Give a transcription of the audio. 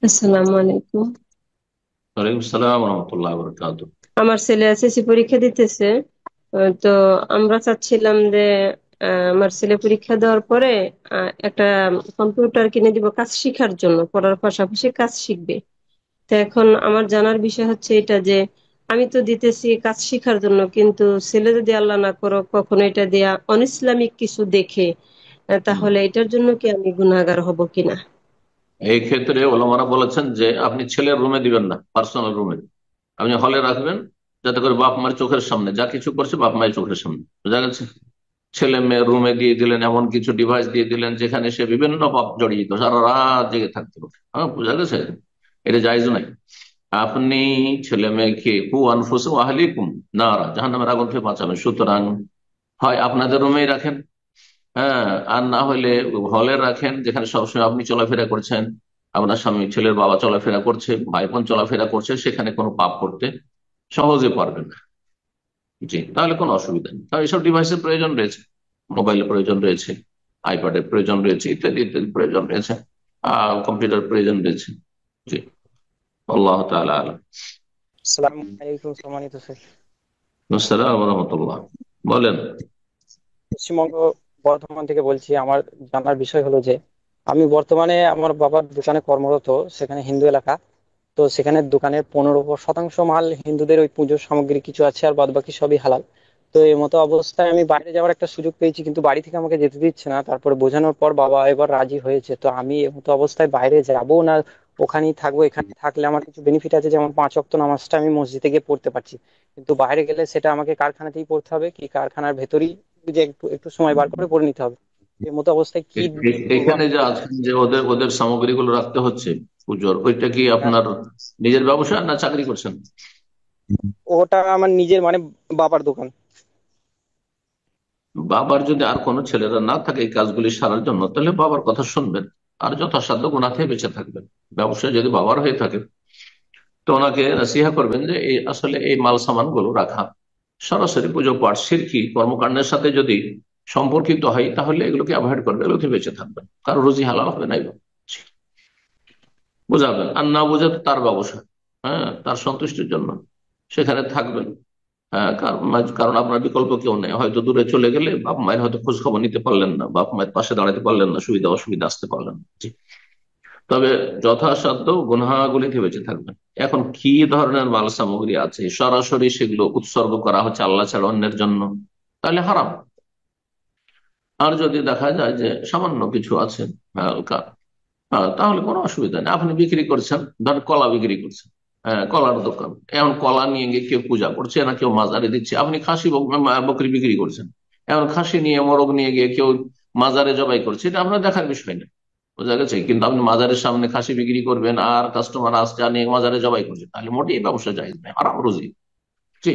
আসসালামু আলাইকুম। ওয়ালাইকুম আসসালাম রহমতুল্লাহ বরকাত। আমার ছেলে এসএসসি পরীক্ষা দিতেছে। তো আমরা চাচ্ছিলাম যে আমার ছেলে পরীক্ষা দেওয়ার পরে একটা কম্পিউটার কিনে দিব কাজ শিখার জন্য, পড়ার পাশাপাশি কাজ শিখবে। তো এখন আমার জানার বিষয় হচ্ছে এটা যে আমি তো দিতেছি কাজ শিখার জন্য, কিন্তু ছেলে যদি আল্লাহ না করো কখনো এটা দেয়া অনইসলামিক কিছু দেখে, তাহলে এটার জন্য কি আমি গুনাহগার হব কিনা? এই ক্ষেত্রে ওলামারা বলেছেন যে আপনি ছেলের রুমে দিবেন না, পার্সোনাল রুমে আপনি হলে রাখবেন, যাতে করে বাপ মায়ের চোখের সামনে যা কিছু করছে বাপ মায়ের চোখের সামনে বোঝা গেছে। ছেলে মেয়ে রুমে দিয়ে দিলেন, এমন কিছু ডিভাইস দিয়ে দিলেন যেখানে সে বিভিন্ন পাপ জড়িত, সারা রাত জেগে থাকতে পারে। হ্যাঁ, বোঝা গেছে। এটা জায়েজ নাই। আপনি ছেলে মেয়েকে কু আনফুস আহলিকুম নারা, জাহান্নামের আগুন থেকে বাঁচাবেন। সুতরাং হয় আপনাদের রুমেই রাখেন, হ্যাঁ, আর না হলে হলে রাখেন যেখানে সবসময় আপনি চলাফেরা করছেন, আপনার স্বামী ছেলের বাবা চলাফেরা করছে, ভাই বোন চলাফেরা করছে, সেখানে কোনো পাপ করতে সহজে পারবেন না। জি, তাহলে কোনো অসুবিধা নেই। তাহলে এইসব ডিভাইসের প্রয়োজন রয়েছে, মোবাইলের প্রয়োজন রয়েছে, আইপ্যাডের প্রয়োজন রয়েছে, ইত্যাদি ইত্যাদি প্রয়োজন রয়েছে, কম্পিউটার প্রয়োজন রয়েছে। জি, আল্লাহ তাআলা আলাম। আসসালামু আলাইকুম সম্মানিত স্যার। আসসালাম ওয়া রাহমাতুল্লাহ। বলেন। পশ্চিমবঙ্গ বর্ধমান থেকে বলছি। আমার জানার বিষয় হলো যে আমি বর্তমানে আমার বাবার দোকানে কর্মরত, সেখানে হিন্দু এলাকা। তো সেখানে দোকানের 15% মাল হিন্দুদের ওই পুজোর সামগ্রী কিছু আছে, আর বাদ বাকি সবই হালাল। তো এই মতো অবস্থায় আমি বাইরে যাওয়ার একটা সুযোগ পেয়েছি, কিন্তু বাড়ি থেকে আমাকে যেতে দিচ্ছে না। তারপরে বোঝানোর পর বাবা এবার রাজি হয়েছে। তো আমি এই মতো অবস্থায় বাইরে যাবো না ওখানেই থাকবো? এখানে থাকলে আমার কিছু বেনিফিট আছে, যেমন 5 ওয়াক্ত নামাজটা আমি মসজিদে গিয়ে পড়তে পারছি, কিন্তু বাইরে গেলে সেটা আমাকে কারখানাতেই পড়তে হবে, কি কারখানার ভেতরেই যে একটু একটু সময় বার করে পড়ে নিতে হবে। এই মতো অবস্থায় কি করবো এখানে আমি? যে আছেন, যে ওদের ওদের সামগ্রীগুলো রাখতে হচ্ছে পুজোর, ওইটা কি আপনার নিজের ব্যবসা না চাকরি করছেন? ওটা আমার নিজের, মানে বাবার দোকান। বাবার যদি আর কোনো ছেলেরা না থাকে এই কাজগুলি সারার জন্য, তাহলে বাবার কথা শুনবেন আর যথাসাধ্য গুনাহ থেকে বেঁচে থাকবেন। ব্যবসা যদি বাবার হয়ে থাকে তো ওনাকে নসিহা করবেন যে এই আসলে এই মাল সামান গুলো রাখা সরাসরি পুজো পাঠ শিরকি কর্মকাণ্ডের সাথে যদি সম্পর্কিত হয়, তাহলে এগুলোকে অ্যাভয়েড করবে, এগুলোকে বেঁচে থাকবেন, কারো রুজি হালাল হবে না। এগুলো বোঝাবেন, আর না বুঝে তো তার ব্যবসা, হ্যাঁ, তার সন্তুষ্টির জন্য সেখানে থাকবেন। হ্যাঁ, কারণ আপনার বিকল্প কেউ নেই, হয়তো দূরে চলে গেলে বাপ মায়ের হয়তো খোঁজ খবর নিতে পারলেন না, বাপ মায়ের পাশে দাঁড়াতে পারলেন না, সুবিধা অসুবিধা আসতে পারলেন না। জি। তবে যথাসাধ্য গুনাহগুলিতে বেঁচে থাকবেন। এখন কি ধরনের মাল সামগ্রী আছে সরাসরি সেগুলো উৎসর্গ করা হচ্ছে আল্লাহ ছাড়া অন্যের জন্য, তাহলে হারাম। আর যদি দেখা যায় যে সামান্য কিছু আছে, হালকা, তাহলে কোনো অসুবিধা নেই। আপনি বিক্রি করছেন, ধরেন কলা বিক্রি করছেন, হ্যাঁ, কলার দোকান, এখন কলা নিয়ে গিয়ে কেউ পূজা করছে না কেউ মাজারে দিচ্ছে, আপনি খাসি বকরি বিক্রি করছেন, এখন খাসি নিয়ে মোরগ নিয়ে গিয়ে কেউ মাজারে জবাই করছে, এটা আপনার দেখার বিষয় না। বোঝা গেছে। কিন্তু আপনি মাজারের সামনে খাসি বিক্রি করবেন আর কাস্টমার আসছে আর নিয়ে মাজারে জবাই করছে, তাহলে মোটেই ব্যবসা জায়েজ নেই, হারাম রুজি। জি।